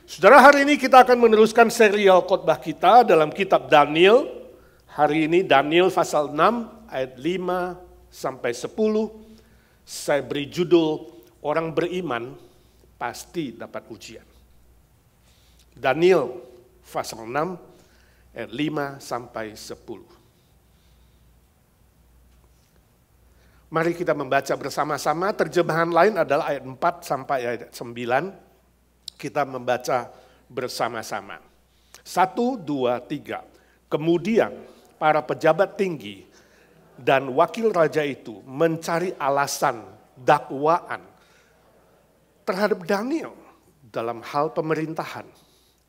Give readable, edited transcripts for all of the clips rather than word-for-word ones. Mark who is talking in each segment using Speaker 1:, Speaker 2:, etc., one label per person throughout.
Speaker 1: Saudara, hari ini kita akan meneruskan serial khotbah kita dalam kitab Daniel. Hari ini Daniel pasal 6 ayat 5 sampai 10. Saya beri judul orang beriman pasti dapat ujian. Daniel pasal 6 ayat 5 sampai 10. Mari kita membaca bersama-sama. Terjemahan lain adalah ayat 4 sampai ayat 9. Kita membaca bersama-sama. 1, 2, 3. Kemudian para pejabat tinggi dan wakil raja itu mencari alasan dakwaan terhadap Daniel dalam hal pemerintahan.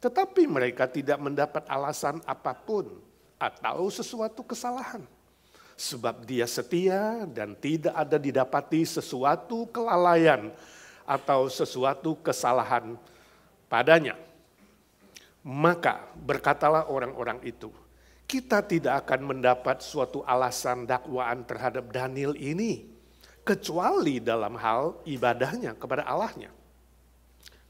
Speaker 1: Tetapi mereka tidak mendapat alasan apapun atau sesuatu kesalahan. Sebab dia setia dan tidak ada didapati sesuatu kelalaian atau sesuatu kesalahan padanya. Maka berkatalah orang-orang itu, kita tidak akan mendapat suatu alasan dakwaan terhadap Daniel ini, kecuali dalam hal ibadahnya kepada Allahnya.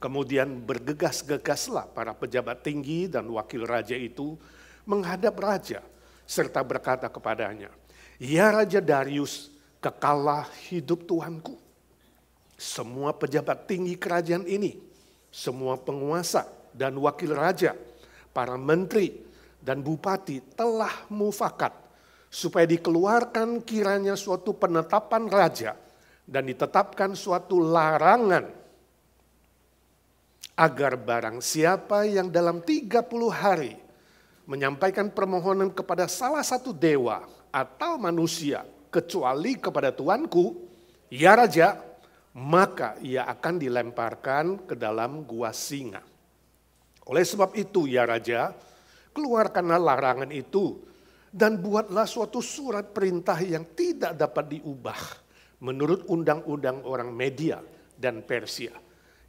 Speaker 1: Kemudian bergegas-gegaslah para pejabat tinggi dan wakil raja itu menghadap raja, serta berkata kepadanya, ya Raja Darius, kekallah hidup Tuanku. Semua pejabat tinggi kerajaan ini, semua penguasa dan wakil raja, para menteri dan bupati telah mufakat supaya dikeluarkan kiranya suatu penetapan raja dan ditetapkan suatu larangan agar barang siapa yang dalam 30 hari menyampaikan permohonan kepada salah satu dewa atau manusia kecuali kepada Tuanku, ya Raja, maka ia akan dilemparkan ke dalam gua singa. Oleh sebab itu, ya Raja, keluarkanlah larangan itu dan buatlah suatu surat perintah yang tidak dapat diubah menurut undang-undang orang Media dan Persia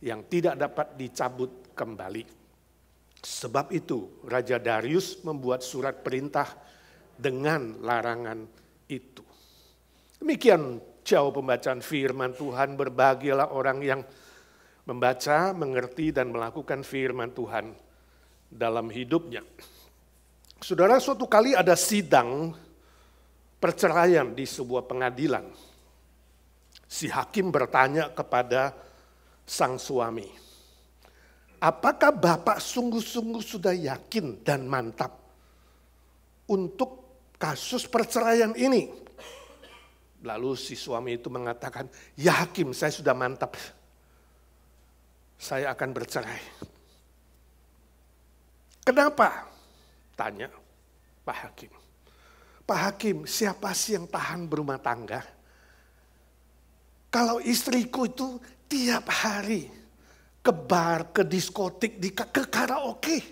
Speaker 1: yang tidak dapat dicabut kembali. Sebab itu, Raja Darius membuat surat perintah dengan larangan itu. Demikian jauh pembacaan firman Tuhan. Berbahagialah orang yang membaca, mengerti, dan melakukan firman Tuhan dalam hidupnya. Saudara, suatu kali ada sidang perceraian di sebuah pengadilan. Si hakim bertanya kepada sang suami, apakah Bapak sungguh-sungguh sudah yakin dan mantap untuk kasus perceraian ini? Lalu si suami itu mengatakan, ya hakim, saya sudah mantap. Saya akan bercerai. Kenapa? Tanya Pak Hakim. Pak Hakim, siapa sih yang tahan berumah tangga? Kalau istriku itu tiap hari ke bar, ke diskotik, ke karaoke.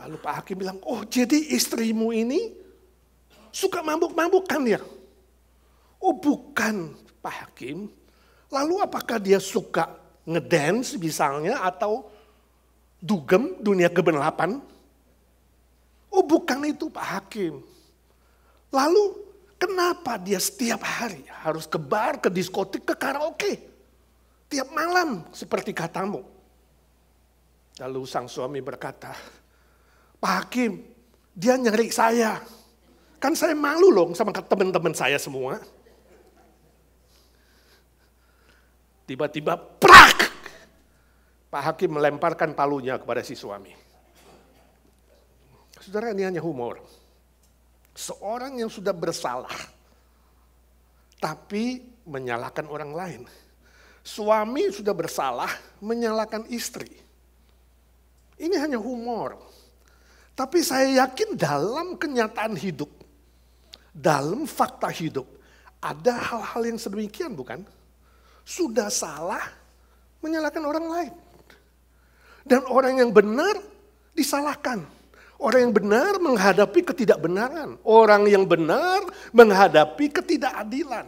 Speaker 1: Lalu Pak Hakim bilang, oh jadi istrimu ini suka mabuk-mabukan ya? Oh bukan Pak Hakim. Lalu apakah dia suka ngedance misalnya atau dugem dunia kegelapan? Oh bukan itu Pak Hakim. Lalu kenapa dia setiap hari harus ke bar, ke diskotik, ke karaoke? Tiap malam seperti katamu. Lalu sang suami berkata, Pak Hakim, dia nyari saya. Kan saya malu loh sama teman-teman saya semua. Tiba-tiba prak! Pak Hakim melemparkan palunya kepada si suami. Saudara, ini hanya humor. Seorang yang sudah bersalah, tapi menyalahkan orang lain. Suami sudah bersalah, menyalahkan istri. Ini hanya humor. Tapi saya yakin dalam kenyataan hidup, dalam fakta hidup, ada hal-hal yang sedemikian bukan? Sudah salah, menyalahkan orang lain. Dan orang yang benar disalahkan. Orang yang benar menghadapi ketidakbenaran. Orang yang benar menghadapi ketidakadilan.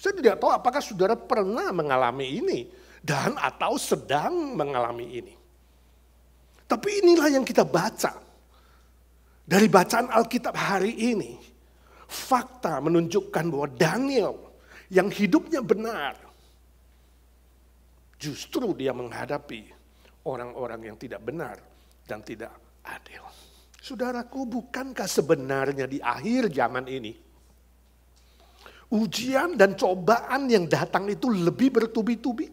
Speaker 1: Saya tidak tahu apakah saudara pernah mengalami ini. Dan atau sedang mengalami ini. Tapi inilah yang kita baca. Dari bacaan Alkitab hari ini. Fakta menunjukkan bahwa Daniel yang hidupnya benar. Justru dia menghadapi orang-orang yang tidak benar dan tidak adil. Saudaraku, bukankah sebenarnya di akhir zaman ini ujian dan cobaan yang datang itu lebih bertubi-tubi?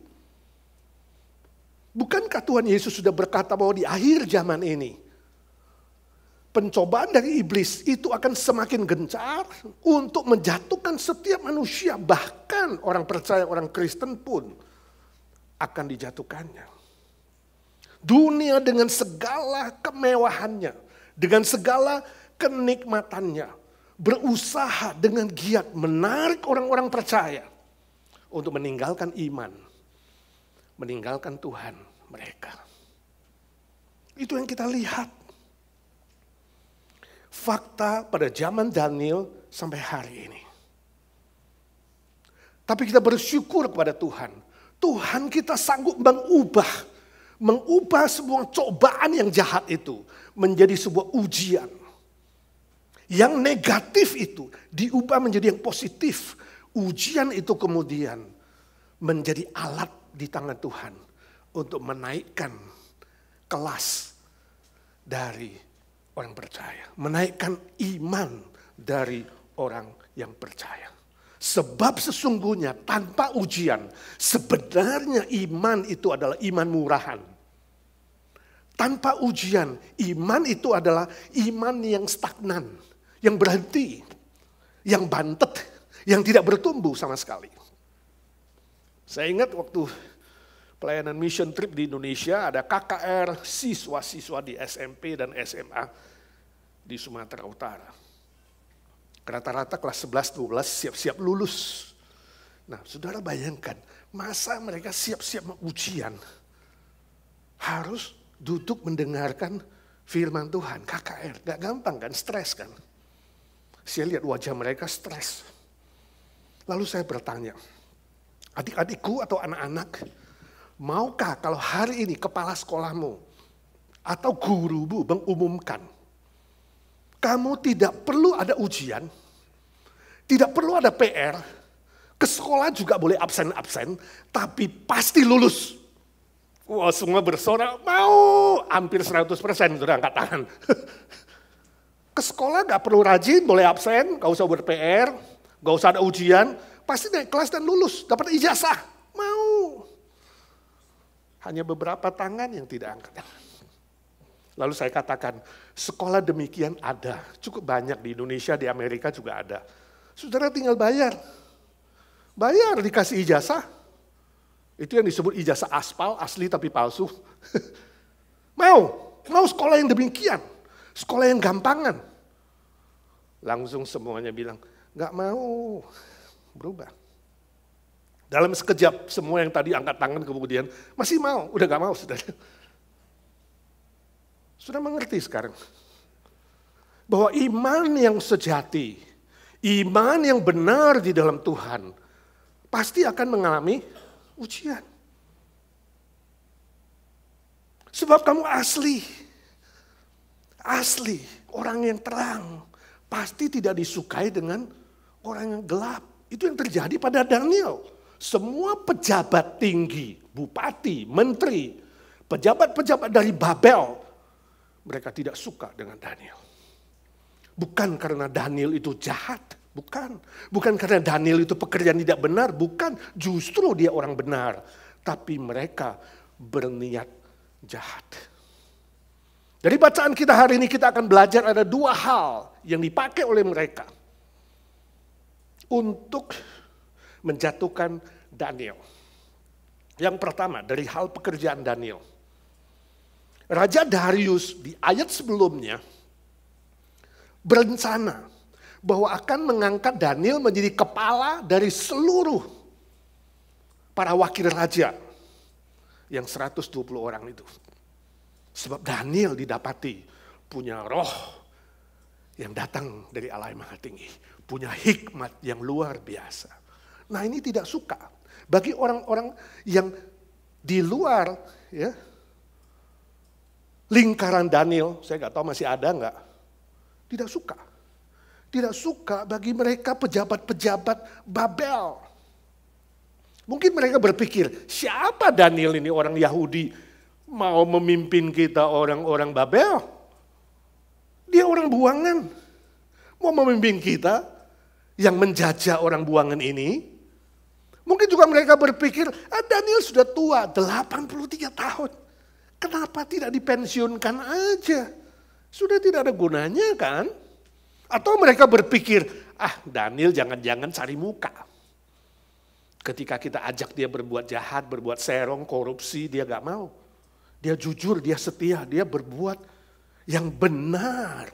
Speaker 1: Bukankah Tuhan Yesus sudah berkata bahwa di akhir zaman ini pencobaan dari iblis itu akan semakin gencar untuk menjatuhkan setiap manusia, bahkan orang percaya, orang Kristen pun akan dijatuhkannya. Dunia dengan segala kemewahannya, dengan segala kenikmatannya, berusaha dengan giat menarik orang-orang percaya untuk meninggalkan iman, meninggalkan Tuhan mereka. Itu yang kita lihat. Fakta pada zaman Daniel sampai hari ini. Tapi kita bersyukur kepada Tuhan. Tuhan kita sanggup mengubah sebuah cobaan yang jahat itu menjadi sebuah ujian. Yang negatif itu diubah menjadi yang positif. Ujian itu kemudian menjadi alat di tangan Tuhan untuk menaikkan kelas dari orang percaya. Menaikkan iman dari orang yang percaya. Sebab sesungguhnya tanpa ujian, sebenarnya iman itu adalah iman murahan. Tanpa ujian, iman itu adalah iman yang stagnan, yang berhenti, yang bantet, yang tidak bertumbuh sama sekali. Saya ingat waktu pelayanan mission trip di Indonesia, ada KKR siswa-siswa di SMP dan SMA di Sumatera Utara. Rata-rata kelas 11-12 siap-siap lulus. Nah, saudara bayangkan, masa mereka siap-siap ujian harus duduk mendengarkan firman Tuhan, KKR. Gak gampang kan, stres kan. Saya lihat wajah mereka stres. Lalu saya bertanya, adik-adikku atau anak-anak, maukah kalau hari ini kepala sekolahmu atau gurumu mengumumkan, kamu tidak perlu ada ujian, tidak perlu ada PR, ke sekolah juga boleh absen-absen, tapi pasti lulus. Wah, semua bersorak, mau, hampir 100% sudah angkat tangan. Ke sekolah gak perlu rajin, boleh absen, gak usah ber-PR, gak usah ada ujian, pasti naik kelas dan lulus, dapat ijazah, mau. Hanya beberapa tangan yang tidak angkat. Lalu saya katakan, sekolah demikian ada. Cukup banyak di Indonesia, di Amerika juga ada. Saudara tinggal bayar. Bayar dikasih ijazah. Itu yang disebut ijazah aspal, asli tapi palsu. Mau sekolah yang demikian. Sekolah yang gampangan. Langsung semuanya bilang, gak mau berubah. Dalam sekejap semua yang tadi angkat tangan kemudian masih mau, udah gak mau saudara. Sudah mengerti sekarang bahwa iman yang sejati, iman yang benar di dalam Tuhan pasti akan mengalami ujian. Sebab kamu asli, orang yang terang pasti tidak disukai dengan orang yang gelap. Itu yang terjadi pada Daniel. Semua pejabat tinggi, bupati, menteri, pejabat-pejabat dari Babel, mereka tidak suka dengan Daniel. Bukan karena Daniel itu jahat, bukan. Bukan karena Daniel itu pekerjaan tidak benar, bukan. Justru dia orang benar. Tapi mereka berniat jahat. Dari bacaan kita hari ini kita akan belajar ada dua hal yang dipakai oleh mereka untuk menjatuhkan Daniel. Yang pertama dari hal pekerjaan Daniel. Raja Darius di ayat sebelumnya berencana bahwa akan mengangkat Daniel menjadi kepala dari seluruh para wakil raja yang 120 orang itu. Sebab Daniel didapati punya roh yang datang dari Allah yang Maha Tinggi. Punya hikmat yang luar biasa. Nah ini tidak suka. Bagi orang-orang yang di luar ya, lingkaran Daniel, saya nggak tahu masih ada nggak, tidak suka. Tidak suka bagi mereka pejabat-pejabat Babel. Mungkin mereka berpikir, siapa Daniel ini orang Yahudi, Mau memimpin kita orang-orang Babel. Dia orang buangan. Mau memimpin kita yang menjajah orang buangan ini. Mungkin juga mereka berpikir, Daniel sudah tua, 83 tahun. Kenapa tidak dipensiunkan aja? Sudah tidak ada gunanya kan? Atau mereka berpikir, Daniel jangan-jangan cari muka. Ketika kita ajak dia berbuat jahat, berbuat serong, korupsi, dia gak mau. Dia jujur, dia setia, dia berbuat yang benar.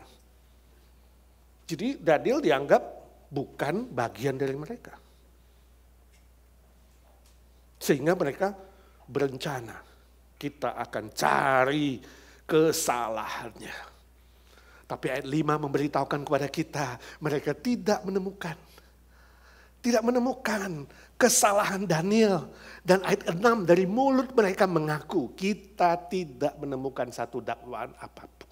Speaker 1: Jadi Daniel dianggap bukan bagian dari mereka. Sehingga mereka berencana, kita akan cari kesalahannya. Tapi ayat 5 memberitahukan kepada kita, mereka tidak menemukan. Tidak menemukan kesalahan Daniel. Dan ayat 6 dari mulut mereka mengaku, kita tidak menemukan satu dakwaan apapun.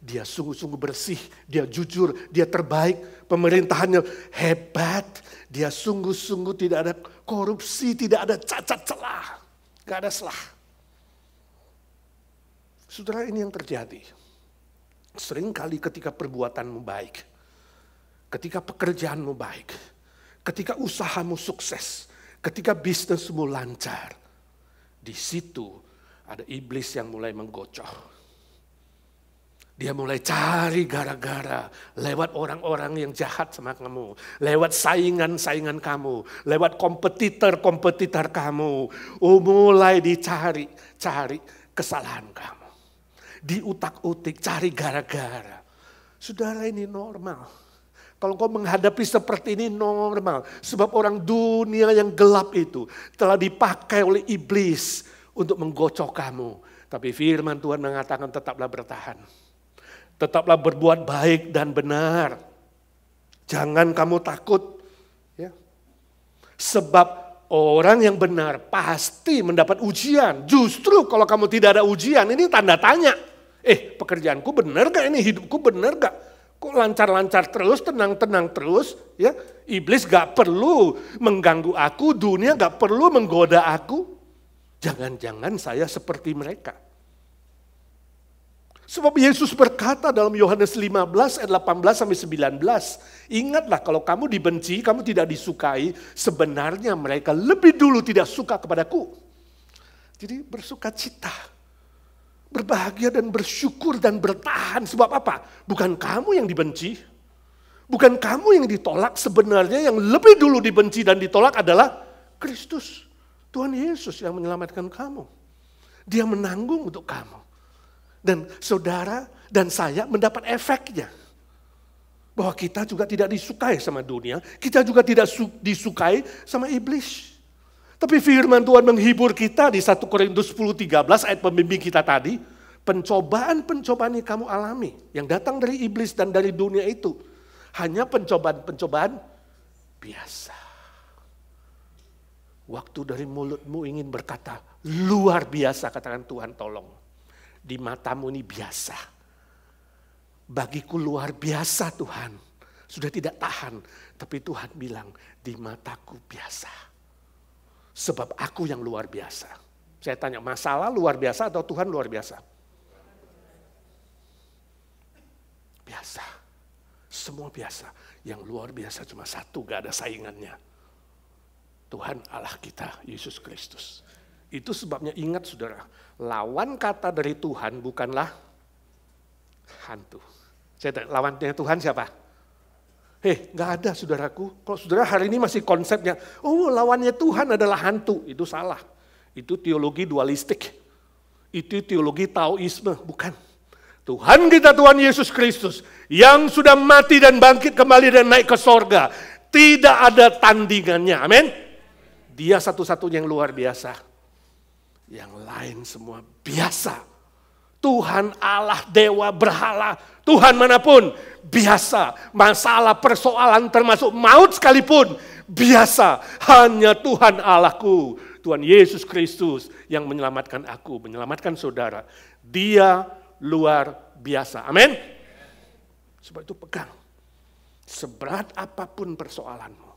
Speaker 1: Dia sungguh-sungguh bersih, dia jujur, dia terbaik, pemerintahannya hebat. Dia sungguh-sungguh tidak ada korupsi, tidak ada cacat celah, gak ada celah. Saudara, ini yang terjadi. Seringkali ketika perbuatanmu baik, ketika pekerjaanmu baik, ketika usahamu sukses, ketika bisnismu lancar, di situ ada iblis yang mulai menggocoh. Dia mulai cari gara-gara lewat orang-orang yang jahat sama kamu, lewat saingan-saingan kamu, lewat kompetitor-kompetitor kamu. Mulai dicari kesalahan kamu. Diutak-utik, cari gara-gara. Saudara, ini normal. Kalau kau menghadapi seperti ini normal. Sebab orang dunia yang gelap itu telah dipakai oleh iblis untuk menggocok kamu. Tapi firman Tuhan mengatakan tetaplah bertahan. Tetaplah berbuat baik dan benar. Jangan kamu takut. Ya. Sebab orang yang benar pasti mendapat ujian. Justru kalau kamu tidak ada ujian, ini tanda tanya. Pekerjaanku benar gak ini? Hidupku benar gak? Kok lancar-lancar terus, tenang-tenang terus? Ya, iblis gak perlu mengganggu aku, dunia gak perlu menggoda aku. Jangan-jangan saya seperti mereka. Sebab Yesus berkata dalam Yohanes 15 ayat 18 sampai 19, ingatlah kalau kamu dibenci, kamu tidak disukai, sebenarnya mereka lebih dulu tidak suka kepadaku. Jadi bersukacita, berbahagia dan bersyukur dan bertahan. Sebab apa? Bukan kamu yang dibenci, bukan kamu yang ditolak, sebenarnya yang lebih dulu dibenci dan ditolak adalah Kristus. Tuhan Yesus yang menyelamatkan kamu. Dia menanggung untuk kamu. Dan saudara dan saya mendapat efeknya. Bahwa kita juga tidak disukai sama dunia. Kita juga tidak disukai sama iblis. Tapi firman Tuhan menghibur kita di 1 Korintus 10:13 ayat pembimbing kita tadi. Pencobaan-pencobaan yang kamu alami. Yang datang dari iblis dan dari dunia itu. Hanya pencobaan-pencobaan biasa. Waktu dari mulutmu ingin berkata, luar biasa, katakan Tuhan tolong. Di matamu ini biasa. Bagiku luar biasa Tuhan. Sudah tidak tahan. Tapi Tuhan bilang, di mataku biasa. Sebab aku yang luar biasa. Saya tanya, masalah luar biasa atau Tuhan luar biasa? Biasa. Semua biasa. Yang luar biasa cuma satu, gak ada saingannya. Tuhan Allah kita, Yesus Kristus. Itu sebabnya ingat saudara, lawan kata dari Tuhan bukanlah hantu. Saya tanya, lawannya Tuhan siapa? Gak ada saudaraku. Kalau saudara hari ini masih konsepnya, lawannya Tuhan adalah hantu. Itu salah. Itu teologi dualistik. Itu teologi Taoisme, bukan. Tuhan kita, Tuhan Yesus Kristus, yang sudah mati dan bangkit kembali dan naik ke sorga. Tidak ada tandingannya, amin. Dia satu-satunya yang luar biasa. Yang lain semua biasa. Tuhan Allah, dewa, berhala, Tuhan manapun biasa. Masalah, persoalan termasuk maut sekalipun biasa. Hanya Tuhan Allahku, Tuhan Yesus Kristus yang menyelamatkan aku, menyelamatkan saudara. Dia luar biasa. Amin. Sebab itu pegang. Seberat apapun persoalanmu,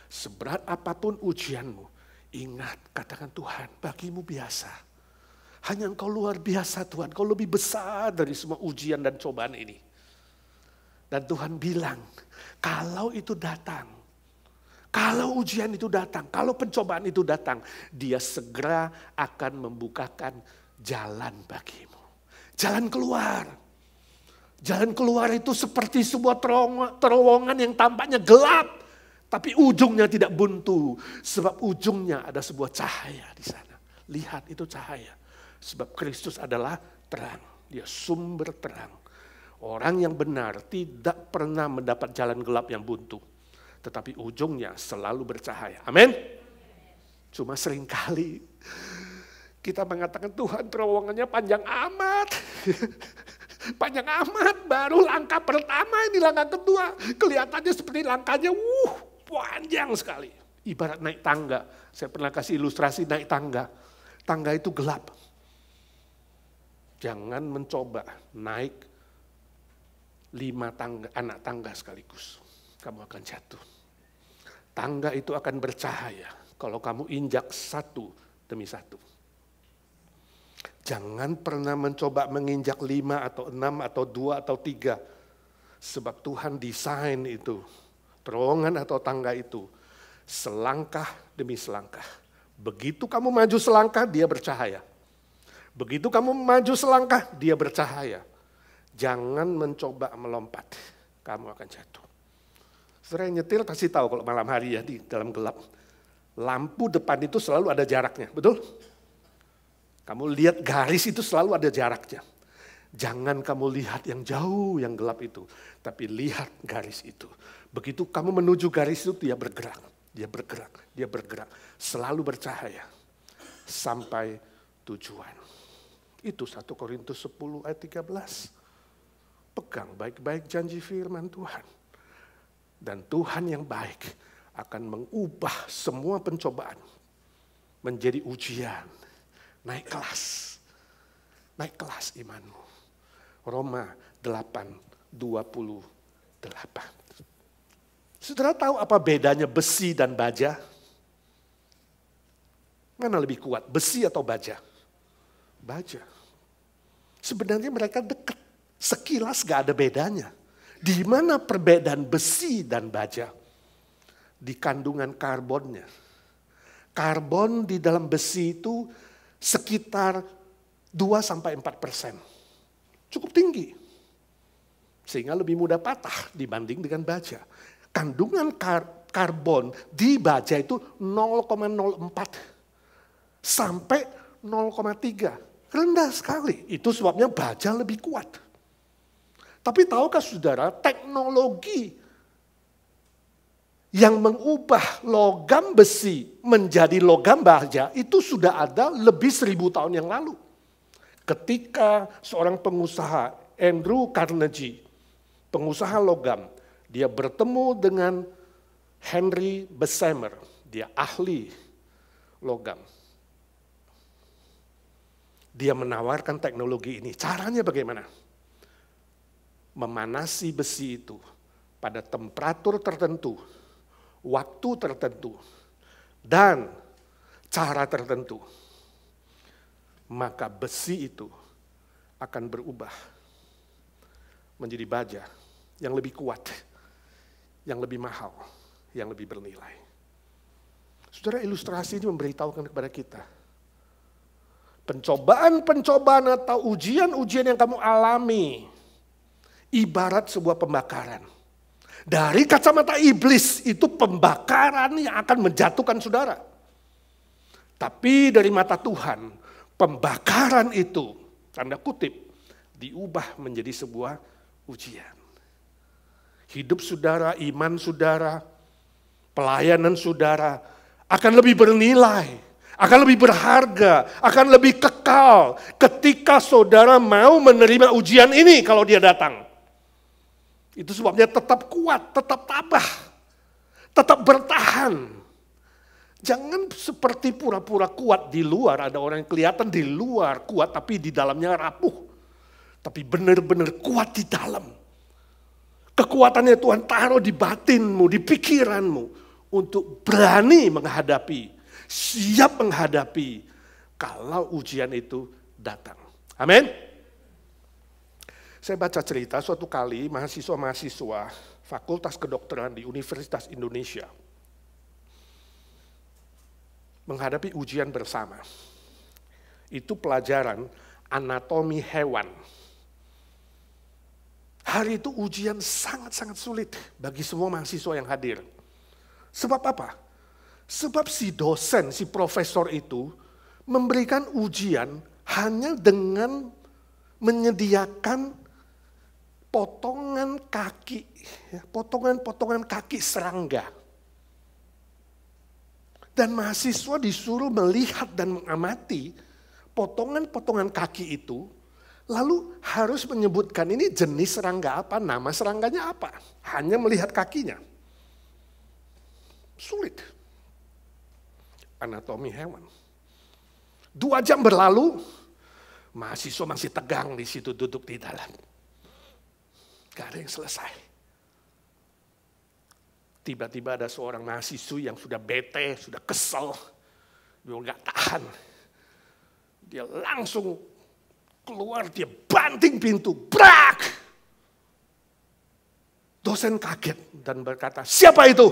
Speaker 1: seberat apapun ujianmu, ingat, katakan Tuhan, bagimu biasa. Hanya Engkau luar biasa Tuhan, Engkau lebih besar dari semua ujian dan cobaan ini. Dan Tuhan bilang, kalau itu datang, kalau ujian itu datang, kalau pencobaan itu datang, Dia segera akan membukakan jalan bagimu. Jalan keluar. Jalan keluar itu seperti sebuah terowongan yang tampaknya gelap, tapi ujungnya tidak buntu. Sebab ujungnya ada sebuah cahaya di sana. Lihat itu cahaya. Sebab Kristus adalah terang. Dia sumber terang. Orang yang benar tidak pernah mendapat jalan gelap yang buntu. Tetapi ujungnya selalu bercahaya. Amin. Cuma seringkali kita mengatakan, Tuhan terowongannya panjang amat. Panjang amat, baru langkah pertama, ini langkah kedua. Kelihatannya seperti langkahnya panjang sekali. Ibarat naik tangga. Saya pernah kasih ilustrasi naik tangga. Tangga itu gelap. Jangan mencoba naik 5 anak tangga sekaligus. Kamu akan jatuh. Tangga itu akan bercahaya kalau kamu injak satu demi satu. Jangan pernah mencoba menginjak 5 atau 6 atau 2 atau 3. Sebab Tuhan desain itu, terowongan atau tangga itu, selangkah demi selangkah. Begitu kamu maju selangkah, dia bercahaya. Begitu kamu maju selangkah, dia bercahaya. Jangan mencoba melompat, kamu akan jatuh. Saudara yang nyetir pasti tahu kalau malam hari ya di dalam gelap. Lampu depan itu selalu ada jaraknya, betul? Kamu lihat garis itu selalu ada jaraknya. Jangan kamu lihat yang jauh, yang gelap itu. Tapi lihat garis itu. Begitu kamu menuju garis itu, dia bergerak. Dia bergerak, dia bergerak. Selalu bercahaya. Sampai tujuan. Itu 1 Korintus 10 ayat 13. Pegang baik-baik janji firman Tuhan. Dan Tuhan yang baik akan mengubah semua pencobaan menjadi ujian. Naik kelas. Naik kelas imanmu. Roma 8:28. Saudara tahu apa bedanya besi dan baja? Mana lebih kuat, besi atau baja? Baja. Sebenarnya mereka dekat. Sekilas gak ada bedanya. Di mana perbedaan besi dan baja? Di kandungan karbonnya. Karbon di dalam besi itu sekitar 2-4%. Cukup tinggi. Sehingga lebih mudah patah dibanding dengan baja. Kandungan karbon di baja itu 0,04 sampai 0,3. Rendah sekali. Itu sebabnya baja lebih kuat. Tapi tahukah saudara, teknologi yang mengubah logam besi menjadi logam baja itu sudah ada lebih 1000 tahun yang lalu. Ketika seorang pengusaha, Andrew Carnegie, pengusaha logam, dia bertemu dengan Henry Bessemer, dia ahli logam. Dia menawarkan teknologi ini. Caranya bagaimana? Memanasi besi itu pada temperatur tertentu, waktu tertentu, dan cara tertentu. Maka besi itu akan berubah menjadi baja yang lebih kuat, yang lebih mahal, yang lebih bernilai. Saudara, ilustrasi ini memberitahukan kepada kita. Pencobaan-pencobaan atau ujian-ujian yang kamu alami, ibarat sebuah pembakaran. Dari kacamata iblis itu pembakaran yang akan menjatuhkan saudara. Tapi dari mata Tuhan, pembakaran itu, tanda kutip, diubah menjadi sebuah ujian. Hidup saudara, iman saudara, pelayanan saudara akan lebih bernilai, akan lebih berharga, akan lebih kekal ketika saudara mau menerima ujian ini kalau dia datang. Itu sebabnya tetap kuat, tetap tabah, tetap bertahan. Jangan seperti pura-pura kuat di luar, ada orang yang kelihatan di luar kuat tapi di dalamnya rapuh. Tapi benar-benar kuat di dalam. Kekuatannya Tuhan taruh di batinmu, di pikiranmu untuk berani menghadapi, siap menghadapi kalau ujian itu datang. Amin. Saya baca cerita suatu kali mahasiswa-mahasiswa Fakultas Kedokteran di Universitas Indonesia menghadapi ujian bersama. Itu pelajaran anatomi hewan. Hari itu ujian sangat-sangat sulit bagi semua mahasiswa yang hadir. Sebab apa? Sebab si dosen, si profesor itu memberikan ujian hanya dengan menyediakan potongan kaki, potongan-potongan kaki serangga. Dan mahasiswa disuruh melihat dan mengamati potongan-potongan kaki itu, lalu harus menyebutkan ini jenis serangga apa, nama serangganya apa. Hanya melihat kakinya. Sulit. Anatomi hewan. 2 jam berlalu, mahasiswa masih tegang di situ duduk di dalam. Gak ada yang selesai. Tiba-tiba ada seorang mahasiswa yang sudah bete, sudah kesel, dia gak tahan. Dia langsung keluar, dia banting pintu, brak! Dosen kaget dan berkata, siapa itu?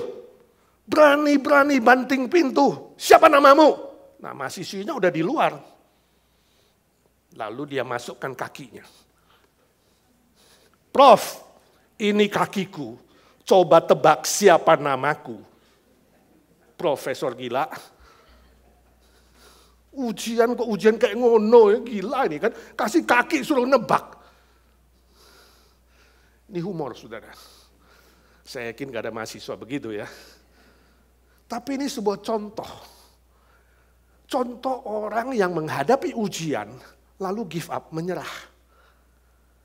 Speaker 1: Berani-berani banting pintu, siapa namamu? Nah mahasiswinya udah di luar. Lalu dia masukkan kakinya. Prof, ini kakiku. Coba tebak siapa namaku. Profesor gila. Ujian kok ujian kayak ngono ya, gila ini kan. Kasih kaki suruh nebak. Ini humor saudara. Saya yakin gak ada mahasiswa begitu ya. Tapi ini sebuah contoh. Contoh orang yang menghadapi ujian lalu give up, menyerah.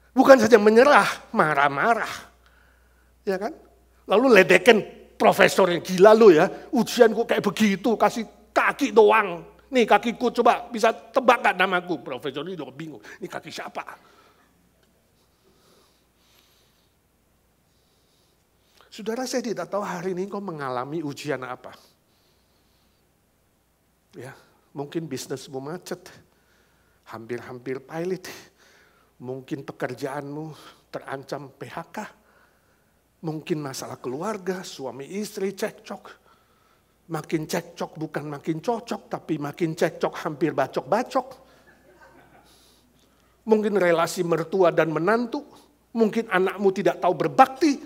Speaker 1: Bukan saja menyerah, marah-marah. Ya kan? Lalu ledekin profesor yang gila lu ya, ujian kok kayak begitu, kasih kaki doang. Nih kakiku coba bisa tebak gak namaku? Profesor ini udah bingung, ini kaki siapa? Saudara saya tidak tahu hari ini kau mengalami ujian apa. Ya, mungkin bisnismu macet, hampir-hampir pilot, mungkin pekerjaanmu terancam PHK. Mungkin masalah keluarga, suami istri cekcok. Makin cekcok bukan makin cocok, tapi makin cekcok hampir bacok-bacok. Mungkin relasi mertua dan menantu. Mungkin anakmu tidak tahu berbakti.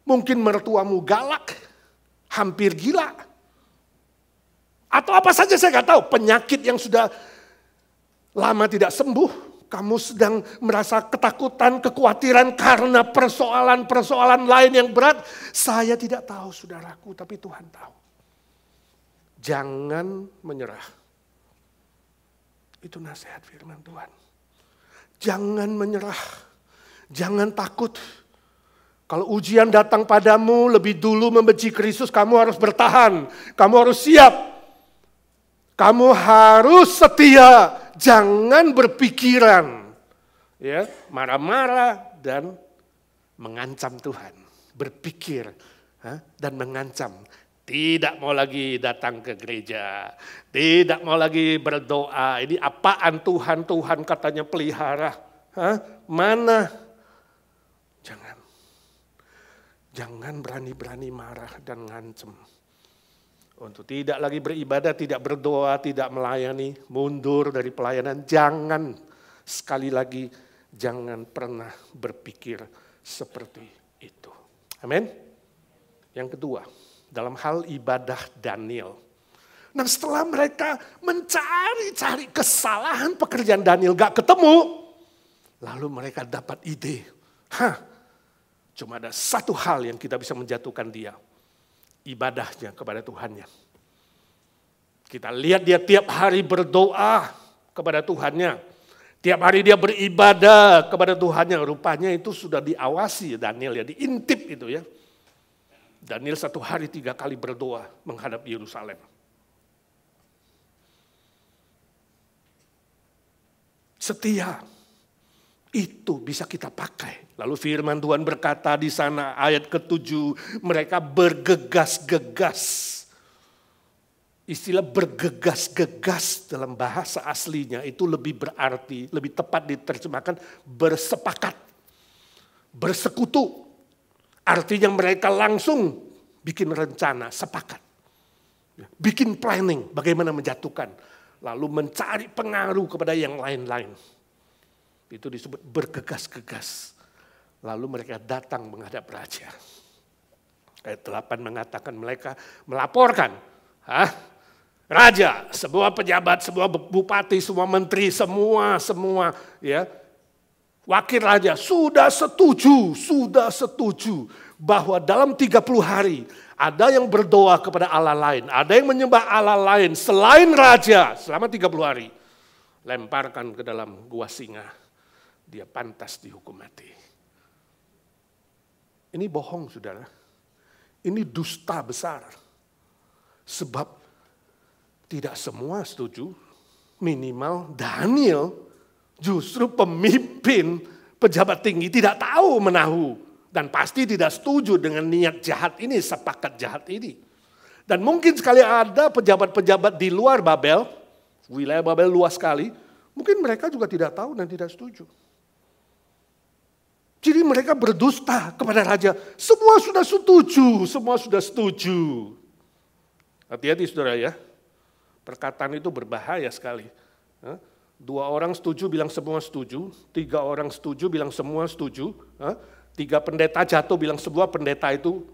Speaker 1: Mungkin mertuamu galak, hampir gila. Atau apa saja saya nggak tahu, penyakit yang sudah lama tidak sembuh. Kamu sedang merasa ketakutan, kekhawatiran karena persoalan-persoalan lain yang berat. Saya tidak tahu saudaraku, tapi Tuhan tahu. Jangan menyerah. Itu nasihat firman Tuhan. Jangan menyerah. Jangan takut. Kalau ujian datang padamu, lebih dulu membenci Kristus, kamu harus bertahan. Kamu harus siap. Kamu harus setia. Jangan berpikiran, ya, marah-marah dan mengancam Tuhan. Berpikir dan mengancam. Tidak mau lagi datang ke gereja. Tidak mau lagi berdoa. Ini apaan Tuhan? Tuhan katanya pelihara. Mana? Jangan. Jangan berani-berani marah dan ngancem. Untuk tidak lagi beribadah, tidak berdoa, tidak melayani, mundur dari pelayanan. Jangan, sekali lagi, jangan pernah berpikir seperti itu. Amin. Yang kedua, dalam hal ibadah Daniel. Nah setelah mereka mencari-cari kesalahan pekerjaan Daniel gak ketemu. Lalu mereka dapat ide. Cuma ada satu hal yang kita bisa menjatuhkan dia. Ibadahnya kepada Tuhannya. Kita lihat dia tiap hari berdoa kepada Tuhannya. Tiap hari dia beribadah kepada Tuhannya. Rupanya itu sudah diawasi Daniel ya, diintip itu ya. Daniel 1 hari 3 kali berdoa menghadap Yerusalem. Setia. Itu bisa kita pakai. Lalu firman Tuhan berkata di sana ayat ke-7, mereka bergegas-gegas Istilah bergegas-gegas dalam bahasa aslinya itu lebih berarti, lebih tepat diterjemahkan bersepakat, bersekutu. Artinya mereka langsung bikin rencana, sepakat. Bikin planning bagaimana menjatuhkan. Lalu mencari pengaruh kepada yang lain-lain. Itu disebut bergegas-gegas. Lalu mereka datang menghadap raja. Ayat 8 mengatakan mereka melaporkan. Raja, semua pejabat, semua bupati, semua menteri, semua ya. Wakil raja sudah setuju bahwa dalam 30 hari ada yang berdoa kepada Allah lain, ada yang menyembah Allah lain selain raja selama 30 hari. Lemparkan ke dalam gua singa, dia pantas dihukum mati. Ini bohong, saudara. Ini dusta besar. Sebab tidak semua setuju, minimal Daniel justru pemimpin pejabat tinggi tidak tahu menahu. Dan pasti tidak setuju dengan niat jahat ini, sepakat jahat ini. Dan mungkin sekali ada pejabat-pejabat di luar Babel, wilayah Babel luas sekali, mungkin mereka juga tidak tahu dan tidak setuju. Jadi mereka berdusta kepada raja. Semua sudah setuju. Hati-hati saudara ya. Perkataan itu berbahaya sekali. 2 orang setuju bilang semua setuju. 3 orang setuju bilang semua setuju. 3 pendeta jatuh bilang semua pendeta itu.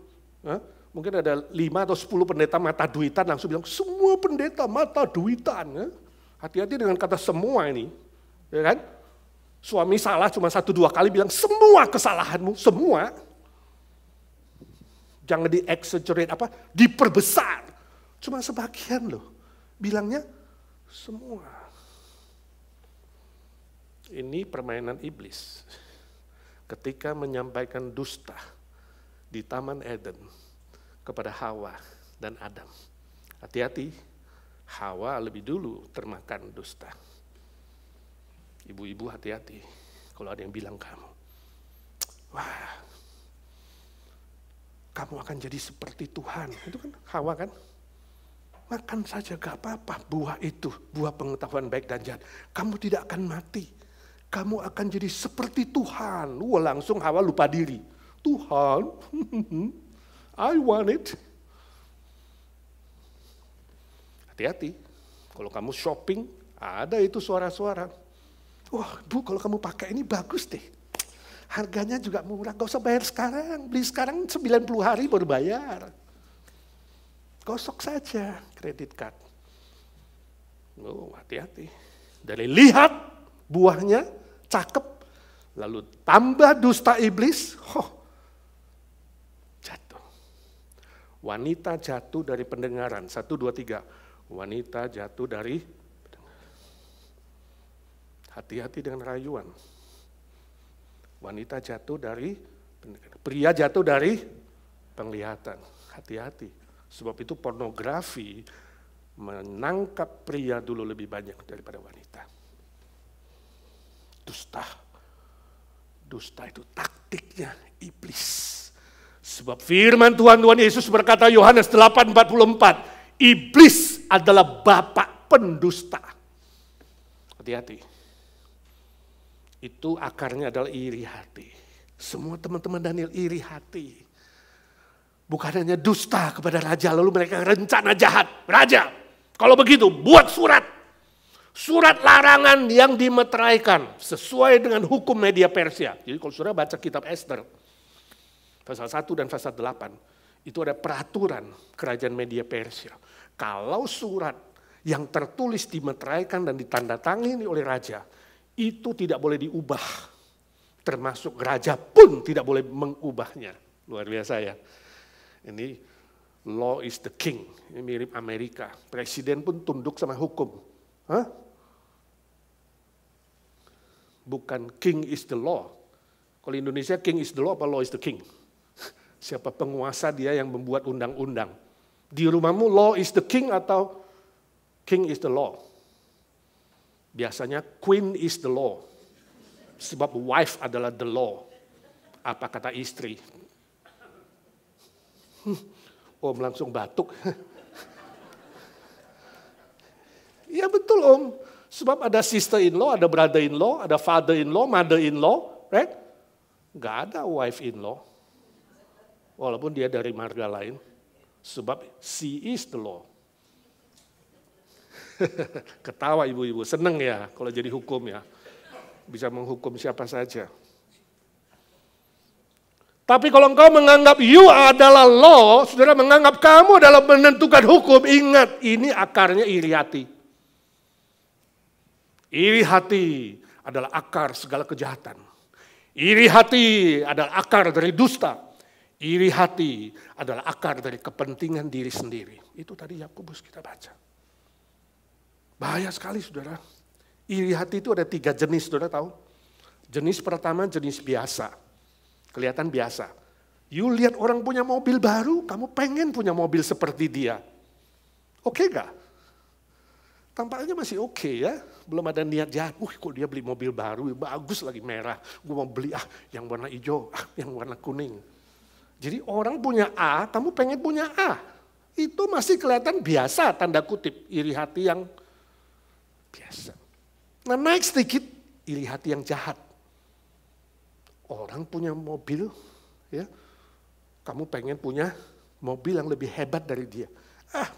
Speaker 1: Mungkin ada 5 atau 10 pendeta mata duitan langsung bilang semua pendeta mata duitan. Hati-hati dengan kata semua ini. Ya kan? Suami salah cuma 1-2 kali bilang semua kesalahanmu, semua. Jangan di-exaggerate diperbesar. Cuma sebagian loh. Bilangnya semua. Ini permainan iblis. Ketika menyampaikan dusta di Taman Eden kepada Hawa dan Adam. Hati-hati, Hawa lebih dulu termakan dusta. Ibu-ibu hati-hati kalau ada yang bilang kamu, wah, kamu akan jadi seperti Tuhan. Itu kan Hawa kan? Makan saja gak apa-apa buah itu, buah pengetahuan baik dan jahat. Kamu tidak akan mati. Kamu akan jadi seperti Tuhan. Wah, langsung Hawa lupa diri. Tuhan, I want it. Hati-hati, kalau kamu shopping, ada itu suara-suara. Wah, Bu, kalau kamu pakai ini bagus deh. Harganya juga murah, gak usah bayar sekarang. Beli sekarang 90 hari baru bayar. Gosok saja kredit card. Oh, hati-hati. Dari lihat buahnya, cakep. Lalu tambah dusta iblis, jatuh. Wanita jatuh dari pendengaran. 1, 2, 3. Wanita jatuh dari hati-hati dengan rayuan. Wanita jatuh dari pendengaran. Pria jatuh dari penglihatan. Hati-hati. Sebab itu pornografi menangkap pria dulu lebih banyak daripada wanita. Dusta. Dusta itu taktiknya iblis. Sebab firman Tuhan Yesus berkata Yohanes 8:44, iblis adalah bapak pendusta. Hati-hati. Itu akarnya adalah iri hati. Semua teman-teman Daniel iri hati. Bukan hanya dusta kepada raja, lalu mereka rencana jahat. Raja, kalau begitu buat surat. Surat larangan yang dimeteraikan sesuai dengan hukum media Persia. Jadi kalau saudara baca kitab Esther, pasal 1 dan pasal 8, itu ada peraturan kerajaan media Persia. Kalau surat yang tertulis dimeteraikan dan ditandatangani oleh raja, itu tidak boleh diubah. Termasuk raja pun tidak boleh mengubahnya. Luar biasa ya. Ini law is the king. Ini mirip Amerika. Presiden pun tunduk sama hukum. Bukan king is the law. Kalau Indonesia king is the law apa law is the king? Siapa penguasa dia yang membuat undang-undang. Di rumahmu law is the king atau king is the law? Biasanya queen is the law. Sebab wife adalah the law. Apa kata istri? Om langsung batuk. Iya betul Om. Sebab ada sister-in-law, ada brother-in-law, ada father-in-law, mother-in-law, right? Gak ada wife-in-law. Walaupun dia dari marga lain. Sebab she is the law. Ketawa ibu-ibu, seneng ya kalau jadi hukum ya. Bisa menghukum siapa saja. Tapi kalau engkau menganggap you adalah law, saudara menganggap kamu adalah menentukan hukum, ingat ini akarnya iri hati. Iri hati adalah akar segala kejahatan. Iri hati adalah akar dari dusta. Iri hati adalah akar dari kepentingan diri sendiri. Itu tadi Yakobus kita baca. Bahaya sekali saudara. Iri hati itu ada 3 jenis, saudara tahu. Jenis pertama jenis biasa. Kelihatan biasa. You lihat orang punya mobil baru, kamu pengen punya mobil seperti dia. Oke gak? Tampaknya masih oke ya, belum ada niat jahat. Kok dia beli mobil baru, bagus lagi merah. Gue mau beli yang warna hijau, yang warna kuning. Jadi orang punya A, kamu pengen punya A. Itu masih kelihatan biasa, tanda kutip. Iri hati yang biasa. Nah naik sedikit, iri hati yang jahat. Orang punya mobil, ya, kamu pengen punya mobil yang lebih hebat dari dia.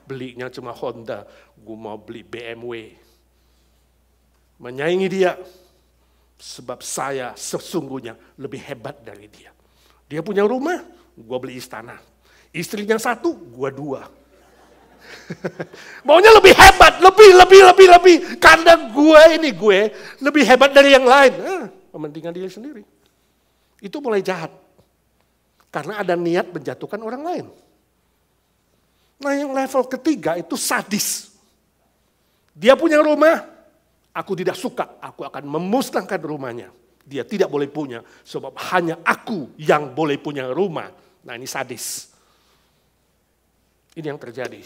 Speaker 1: Belinya cuma Honda, gue mau beli BMW. Menyaingi dia, sebab saya sesungguhnya lebih hebat dari dia. Dia punya rumah, gue beli istana. Istrinya 1, gue 2. Maunya lebih hebat, lebih. Karena gue lebih hebat dari yang lain. Kepentingan diri sendiri. Itu mulai jahat. Karena ada niat menjatuhkan orang lain. Nah yang level ketiga itu sadis. Dia punya rumah, aku tidak suka, aku akan memusnahkan rumahnya. Dia tidak boleh punya, sebab hanya aku yang boleh punya rumah. Nah ini sadis. Ini yang terjadi.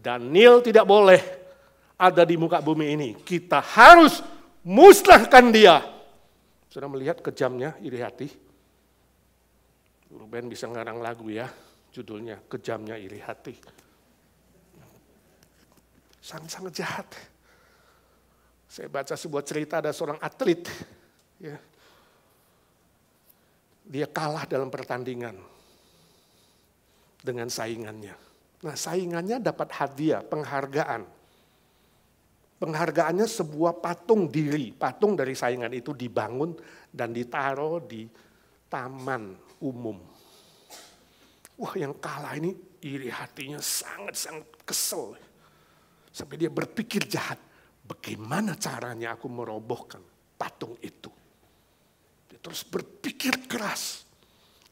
Speaker 1: Daniel tidak boleh ada di muka bumi ini. Kita harus musnahkan dia. Sudah melihat kejamnya iri hati? Ruben bisa ngarang lagu ya. Judulnya Kejamnya Iri Hati. Sangat-sangat jahat. Saya baca sebuah cerita ada seorang atlet. Ya. Dia kalah dalam pertandingan dengan saingannya. Nah saingannya dapat hadiah, penghargaan. Penghargaannya sebuah patung diri. Patung dari saingan itu dibangun dan ditaruh di taman umum. Wah yang kalah ini iri hatinya sangat-sangat kesel. Sampai dia berpikir jahat. Bagaimana caranya aku merobohkan patung itu. Dia terus berpikir keras.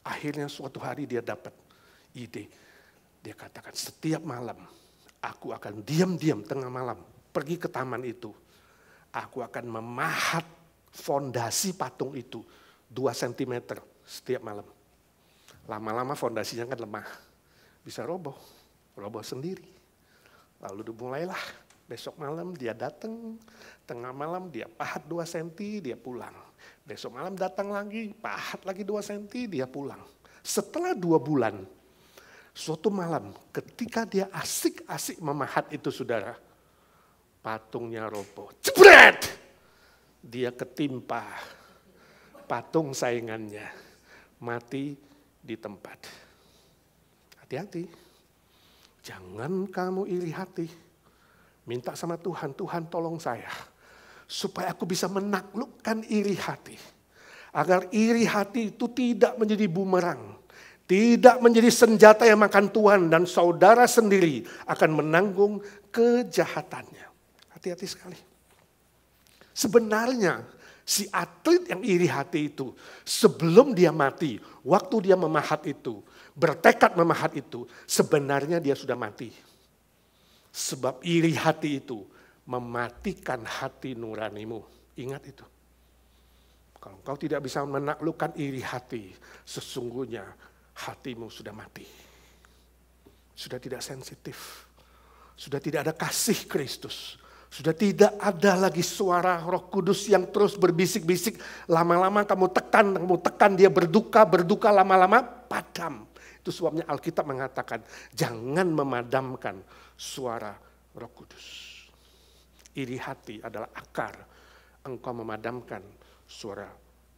Speaker 1: Akhirnya suatu hari dia dapat ide. Dia katakan setiap malam aku akan diam-diam tengah malam. Pergi ke taman itu. Aku akan memahat fondasi patung itu 2 cm setiap malam. Lama-lama fondasinya kan lemah, bisa roboh sendiri. Lalu dimulailah, besok malam dia datang, tengah malam dia pahat 2 cm, dia pulang. Besok malam datang lagi, pahat lagi 2 cm, dia pulang. Setelah 2 bulan, suatu malam ketika dia asik-asik memahat itu saudara, patungnya roboh. Jebret! Dia ketimpa patung saingannya, mati di tempat. Hati-hati. Jangan kamu iri hati. Minta sama Tuhan, Tuhan tolong saya. Supaya aku bisa menaklukkan iri hati. Agar iri hati itu tidak menjadi bumerang. Tidak menjadi senjata yang makan Tuhan. Dan saudara sendiri akan menanggung kejahatannya. Hati-hati sekali. Sebenarnya si atlet yang iri hati itu, sebelum dia mati, waktu dia memahat itu, bertekad memahat itu, sebenarnya dia sudah mati. Sebab iri hati itu mematikan hati nuranimu. Ingat itu. Kalau kau tidak bisa menaklukkan iri hati, sesungguhnya hatimu sudah mati. Sudah tidak sensitif. Sudah tidak ada kasih Kristus. Sudah tidak ada lagi suara Roh Kudus yang terus berbisik-bisik. Lama-lama kamu tekan dia berduka, lama-lama padam. Itu sebabnya Alkitab mengatakan, jangan memadamkan suara Roh Kudus. iri hati adalah akar engkau memadamkan suara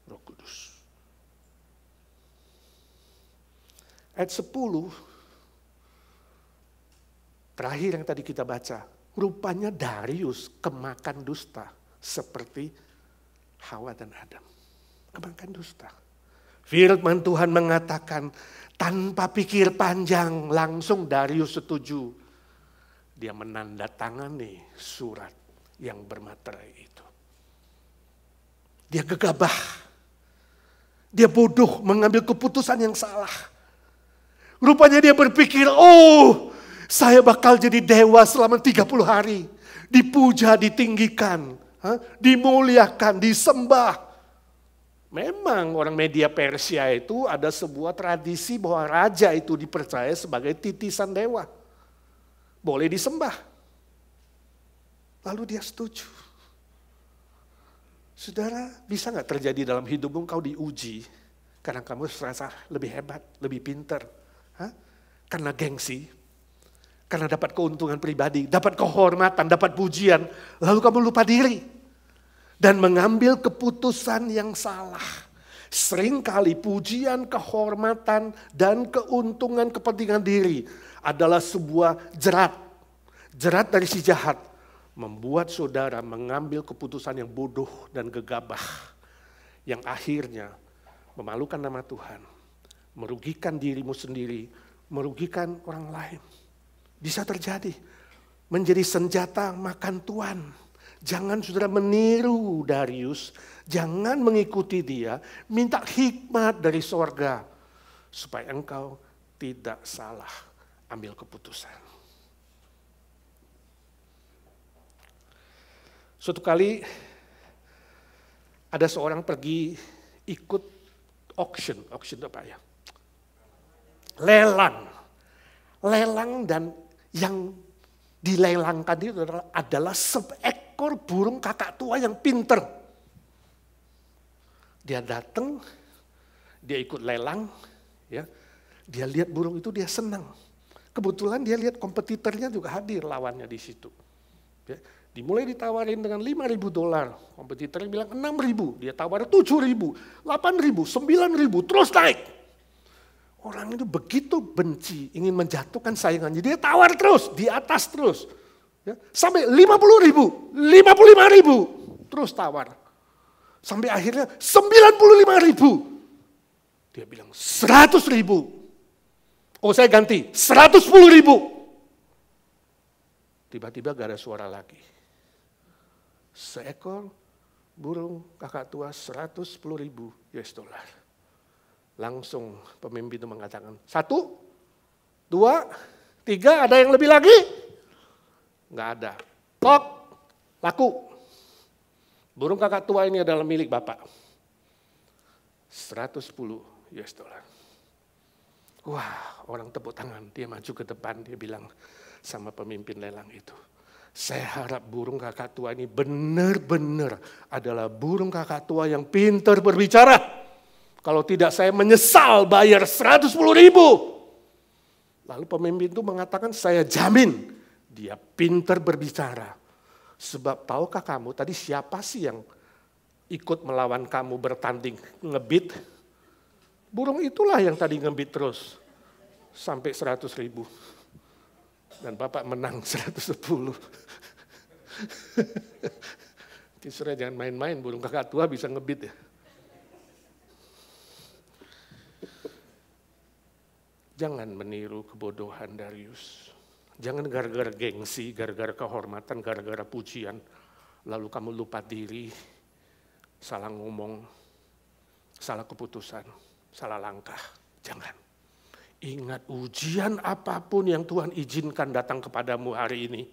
Speaker 1: Roh Kudus. Ayat 10, terakhir yang tadi kita baca, rupanya Darius kemakan dusta seperti Hawa dan Adam. Kemakan dusta. Firman Tuhan mengatakan tanpa pikir panjang langsung Darius setuju. Dia menandatangani surat yang bermaterai itu. Dia gegabah. Dia bodoh mengambil keputusan yang salah. Rupanya dia berpikir, oh saya bakal jadi dewa selama 30 hari. Dipuja, ditinggikan, dimuliakan, disembah. Memang orang media Persia itu ada sebuah tradisi bahwa raja itu dipercaya sebagai titisan dewa. Boleh disembah. Lalu dia setuju. Saudara, bisa gak terjadi dalam hidupmu kau diuji karena kamu serasa lebih hebat, lebih pintar. Karena gengsi, karena dapat keuntungan pribadi, dapat kehormatan, dapat pujian. Lalu kamu lupa diri dan mengambil keputusan yang salah. Seringkali pujian, kehormatan, dan keuntungan kepentingan diri adalah sebuah jerat. Jerat dari si jahat membuat saudara mengambil keputusan yang bodoh dan gegabah. Yang akhirnya memalukan nama Tuhan. Merugikan dirimu sendiri, merugikan orang lain. Bisa terjadi. Menjadi senjata makan tuan. Jangan saudara meniru Darius, jangan mengikuti dia, minta hikmat dari sorga supaya engkau tidak salah ambil keputusan. Suatu kali ada seorang pergi ikut auction itu apa ya? Lelang dan yang dilelangkan itu adalah seekor burung kakak tua yang pinter. Dia datang, dia ikut lelang, ya. Dia lihat burung itu dia senang. Kebetulan dia lihat kompetitornya juga hadir lawannya di situ. Ya. Dimulai ditawarin dengan $5.000, kompetitornya bilang 6.000, dia tawar 7.000, 8.000, 9.000, terus naik. Orang itu begitu benci, ingin menjatuhkan saingannya. Dia tawar terus, di atas terus. Ya, sampai 50.000, 55.000, terus tawar. Sampai akhirnya 95.000. Dia bilang 100.000. Oh saya ganti, 110.000. Tiba-tiba gak ada suara lagi. Seekor burung kakak tua $110.000. Langsung pemimpin itu mengatakan, 1, 2, 3, ada yang lebih lagi? Enggak ada. Tok, laku. Burung kakak tua ini adalah milik Bapak. $110. Wah, orang tepuk tangan. Dia maju ke depan, dia bilang sama pemimpin lelang itu. Saya harap burung kakak tua ini benar-benar adalah burung kakak tua yang pintar berbicara. Kalau tidak saya menyesal bayar 110.000. Lalu pemimpin itu mengatakan saya jamin dia pintar berbicara. Sebab tahukah kamu tadi siapa sih yang ikut melawan kamu bertanding ngebit? Burung itulah yang tadi ngebit terus sampai 100.000. Dan Bapak menang 110. Saudara jangan main-main, burung kakak tua bisa ngebit ya. Jangan meniru kebodohan Darius. Jangan gara-gara gengsi, gara-gara kehormatan, gara-gara pujian. Lalu kamu lupa diri, salah ngomong, salah keputusan, salah langkah. Jangan. Ingat ujian apapun yang Tuhan izinkan datang kepadamu hari ini.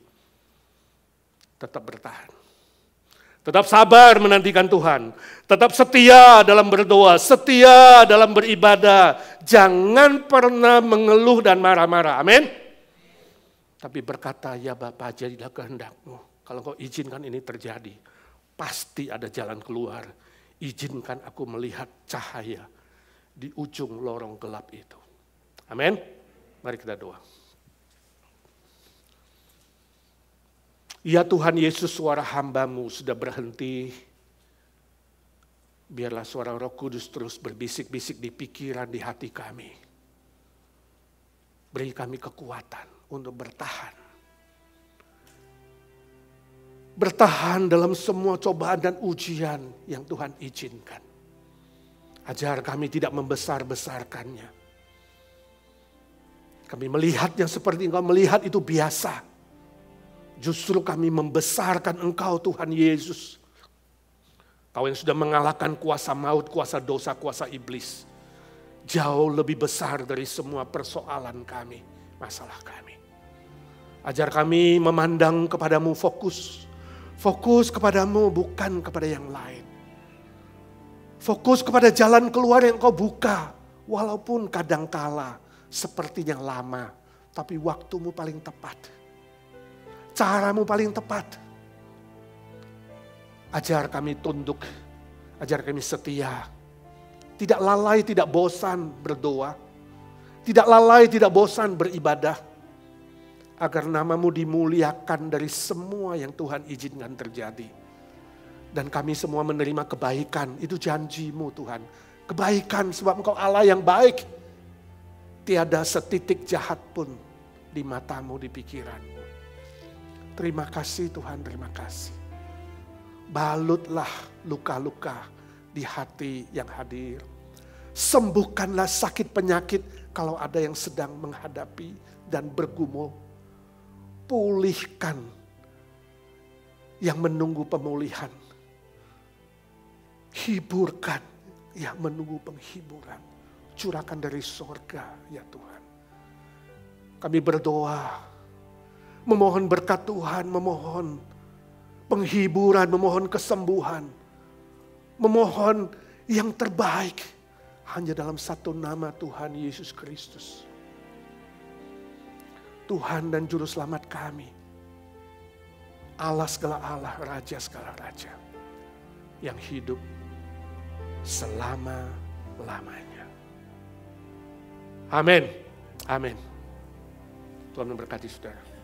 Speaker 1: Tetap bertahan. Tetap sabar menantikan Tuhan. Tetap setia dalam berdoa, setia dalam beribadah. Jangan pernah mengeluh dan marah-marah. Amin. Tapi berkata, ya Bapa jadilah kehendak-Mu. Kalau Kau izinkan ini terjadi, pasti ada jalan keluar. Izinkan aku melihat cahaya di ujung lorong gelap itu. Amin. Mari kita doa. Ya Tuhan Yesus, suara hamba-Mu sudah berhenti. Biarlah suara Roh Kudus terus berbisik-bisik di pikiran, di hati kami. Beri kami kekuatan untuk bertahan. Bertahan dalam semua cobaan dan ujian yang Tuhan izinkan. Ajar kami tidak membesar-besarkannya. Kami melihatnya seperti Engkau melihat itu biasa. Justru kami membesarkan Engkau Tuhan Yesus. Kau yang sudah mengalahkan kuasa maut, kuasa dosa, kuasa iblis. Jauh lebih besar dari semua persoalan kami, masalah kami. Ajar kami memandang kepadamu fokus. Fokus kepadamu bukan kepada yang lain. Fokus kepada jalan keluar yang Kau buka. Walaupun kadangkala sepertinya lama. Tapi waktumu paling tepat. Caramu paling tepat. Ajar kami tunduk. Ajar kami setia. Tidak lalai, tidak bosan berdoa. Tidak lalai, tidak bosan beribadah. Agar nama-Mu dimuliakan dari semua yang Tuhan izinkan terjadi. Dan kami semua menerima kebaikan, itu janji-Mu Tuhan. Kebaikan sebab Engkau Allah yang baik. Tiada setitik jahat pun di mata-Mu, di pikiran-Mu. Terima kasih Tuhan, terima kasih. Balutlah luka-luka di hati yang hadir. Sembuhkanlah sakit penyakit kalau ada yang sedang menghadapi dan bergumul. Pulihkan yang menunggu pemulihan. Hiburkan yang menunggu penghiburan. Curahkan dari sorga ya Tuhan. Kami berdoa, memohon berkat Tuhan, memohon penghiburan, memohon kesembuhan. Memohon yang terbaik hanya dalam satu nama Tuhan Yesus Kristus. Tuhan dan Juru Selamat kami. Allah segala Allah, Raja segala Raja. Yang hidup selama-lamanya. Amin. Amin. Tuhan memberkati saudara.